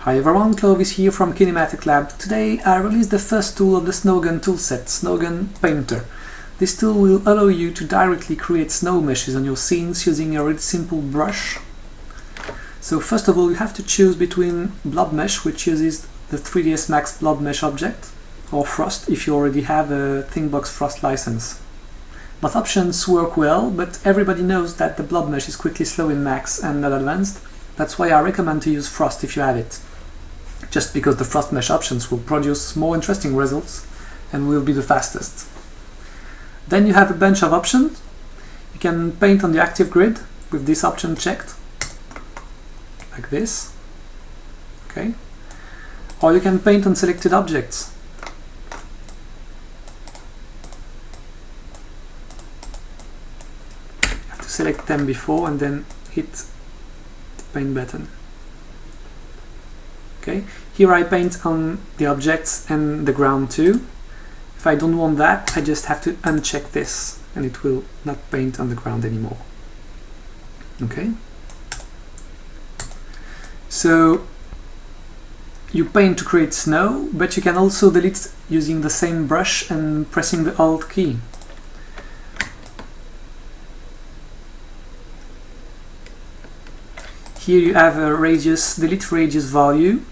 Hi everyone, Clovis here from KinematicLAB. Today I released the first tool of the SnowGUN toolset, SnowGUN Painter. This tool will allow you to directly create snow meshes on your scenes using a really simple brush. So first of all you have to choose between Blob Mesh, which uses the 3ds Max Blob Mesh object, or Frost if you already have a Thinkbox Frost license. Both options work well, but everybody knows that the Blob Mesh is quickly slow in Max and not advanced. That's why I recommend to use Frost if you have it. Just because the Frost Mesh options will produce more interesting results and will be the fastest. Then you have a bunch of options. You can paint on the active grid with this option checked, like this. Okay. Or you can paint on selected objects. You have to select them before and then hit the paint button. Okay. Here I paint on the objects and the ground too. If I don't want that, I just have to uncheck this and it will not paint on the ground anymore. Okay. So you paint to create snow, but you can also delete using the same brush and pressing the Alt key. Here you have a radius, delete radius value,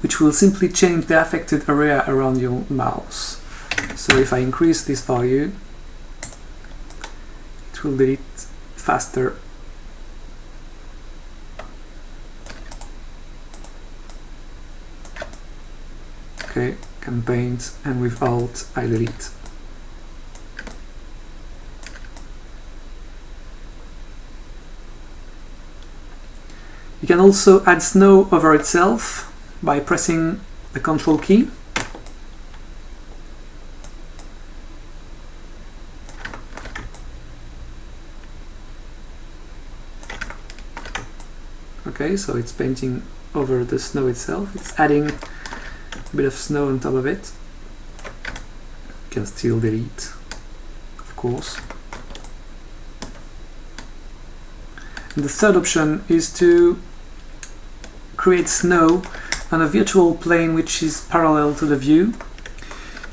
which will simply change the affected area around your mouse. So if I increase this value, it will delete faster. Okay, can paint, and with Alt I delete. You can also add snow over itself by pressing the Ctrl key. Okay, so it's painting over the snow itself. It's adding a bit of snow on top of it. You can still delete, of course. And the third option is to create snow on a virtual plane which is parallel to the view.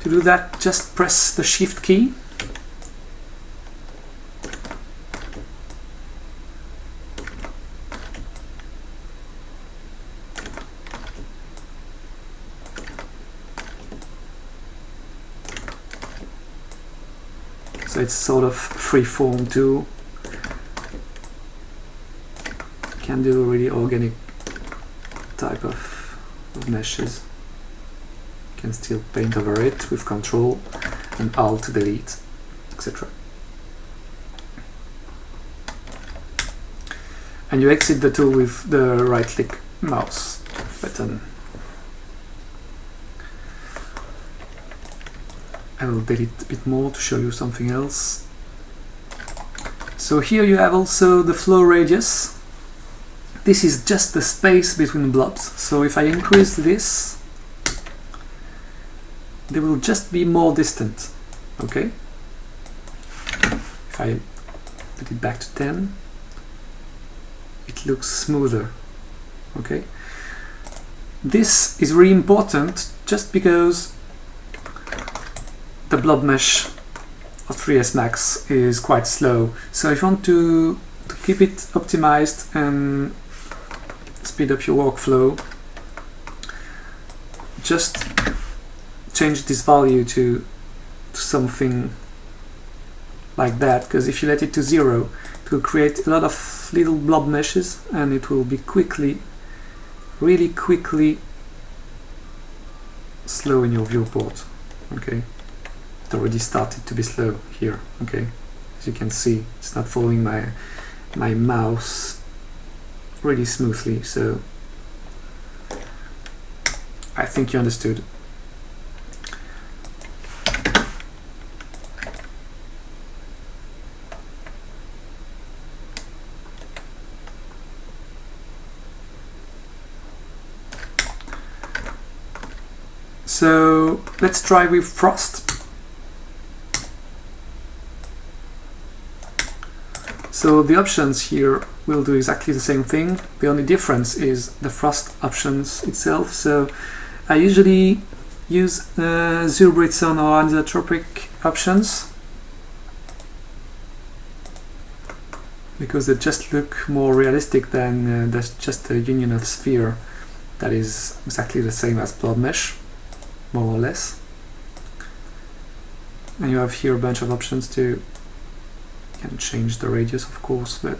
To do that, just press the Shift key. So it's sort of free-form too. Can do really organic type of meshes. You can still paint over it with Ctrl and Alt to delete, etc. And you exit the tool with the right-click mouse button. I will delete a bit more to show you something else. So here you have also the flow radius. This is just the space between blobs. So if I increase this, they will just be more distant. Okay. If I put it back to 10, it looks smoother. Okay. This is really important just because the blob mesh of 3ds Max is quite slow. So if you want to keep it optimized and speed up your workflow, just change this value to something like that, because if you let it to 0, it will create a lot of little blob meshes and it will be really quickly slow in your viewport. Okay. It already started to be slow here. Okay. As you can see, it's not following my mouse really smoothly, so I think you understood. So let's try with Frost. So the options here will do exactly the same thing. The only difference is the frost options itself. So I usually use zero Brit zone or anisotropic options because they just look more realistic than just a union of sphere that is exactly the same as Blob mesh, more or less. And you have here a bunch of options too. You can change the radius, of course, but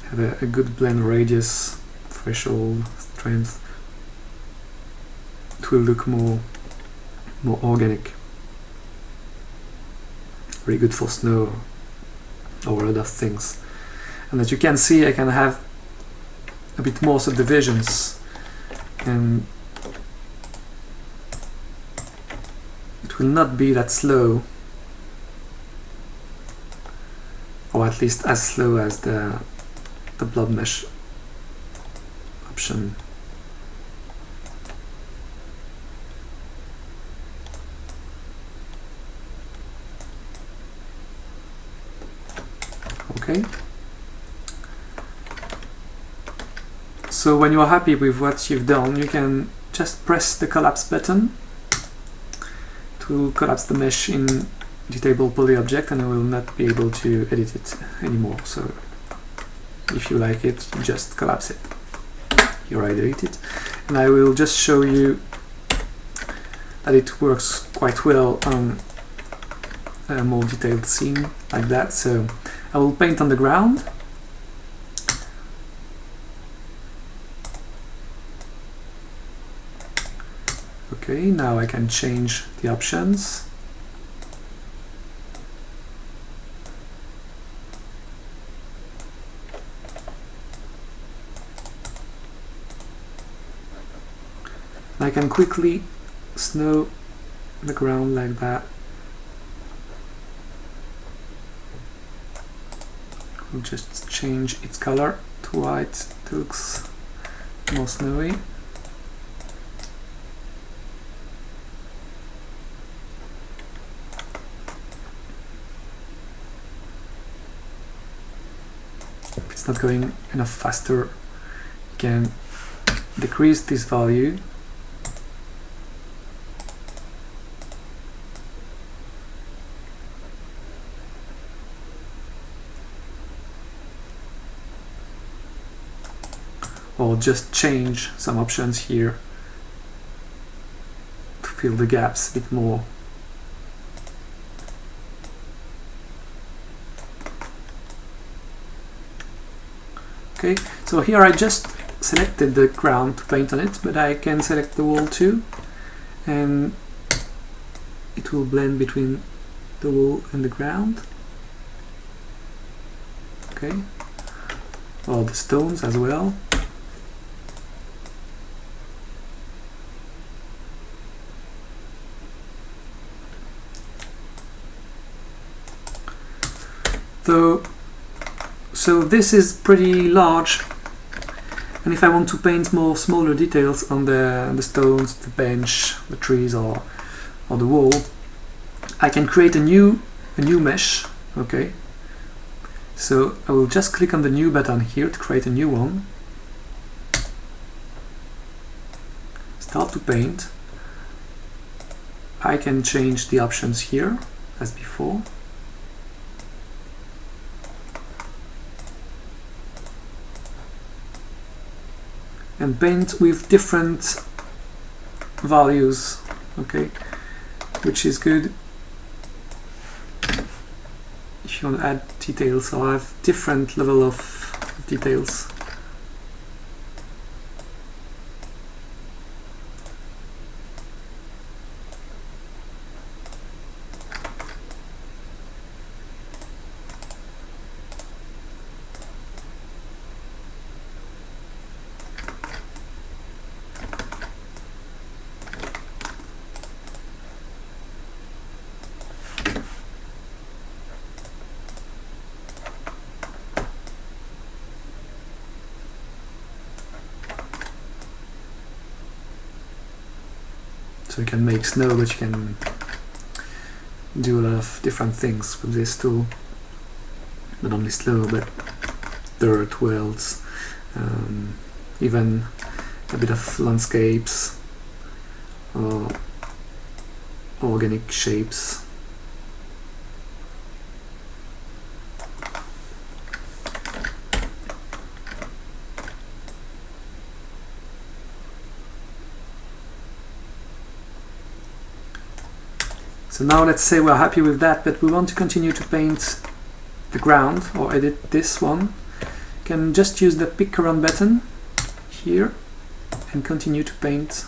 have a good blend radius, threshold, strength. It will look more organic. Very good for snow or other things. And as you can see, I can have a bit more subdivisions, and it will not be that slow, or at least as slow as the Blob mesh option. Okay. So when you are happy with what you've done, you can just press the collapse button. It will collapse the mesh in editable poly object, and you will not be able to edit it anymore. So if you like it, just collapse it. Here I delete it, and I will just show you that it works quite well on a more detailed scene like that. So I will paint on the ground. Okay, now I can change the options. I can quickly snow the ground like that. We'll just change its color to white. It looks more snowy. If it's not going enough faster, you can decrease this value. Or just change some options here to fill the gaps a bit more. Okay, so here I just selected the ground to paint on it, but I can select the wall too, and it will blend between the wall and the ground. Okay, or the stones as well. So this is pretty large, and if I want to paint more smaller details on the stones, the bench, the trees, or the wall, I can create a new mesh. Okay, so I will just click on the new button here to create a new one. Start to paint. I can change the options here as before. And paint with different values, okay, which is good if you want to add details or have different level of details. So you can make snow, but you can do a lot of different things with this tool. not only snow but dirt, worlds, even a bit of landscapes or organic shapes. So now let's say we're happy with that, but we want to continue to paint the ground or edit this one. You can just use the pick around button here and continue to paint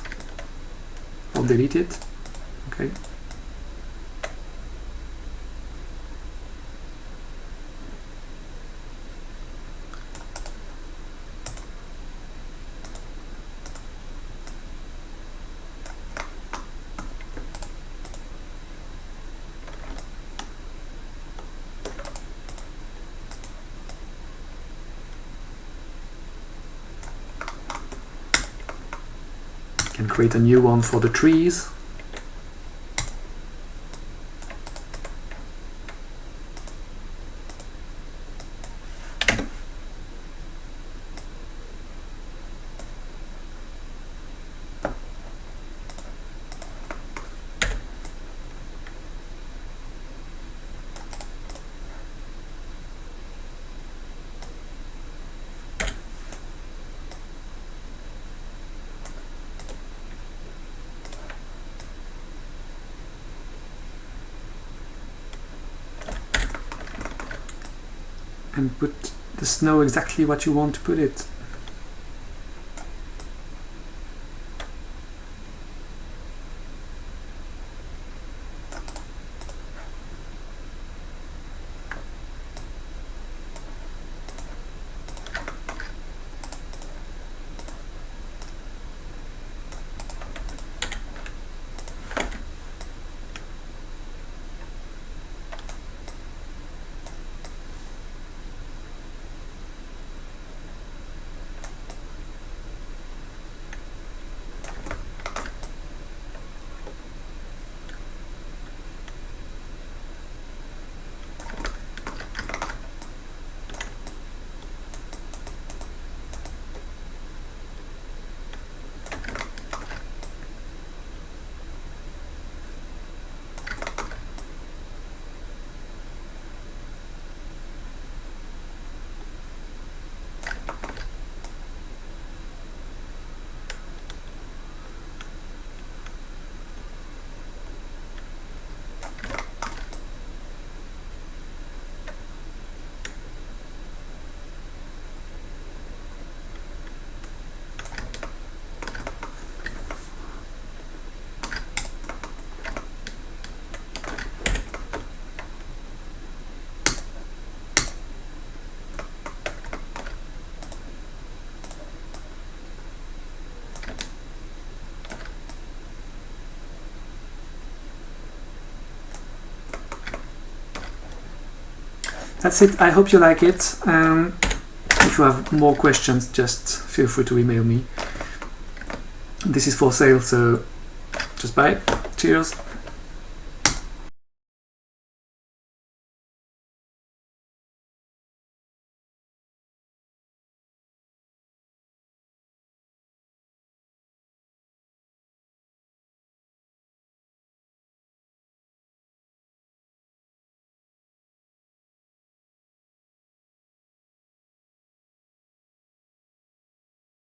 or delete it. Okay. Can create a new one for the trees. And put the snow exactly what you want to put it. That's it. I hope you like it. If you have more questions, just feel free to email me. This is for sale, so just buy it. Cheers.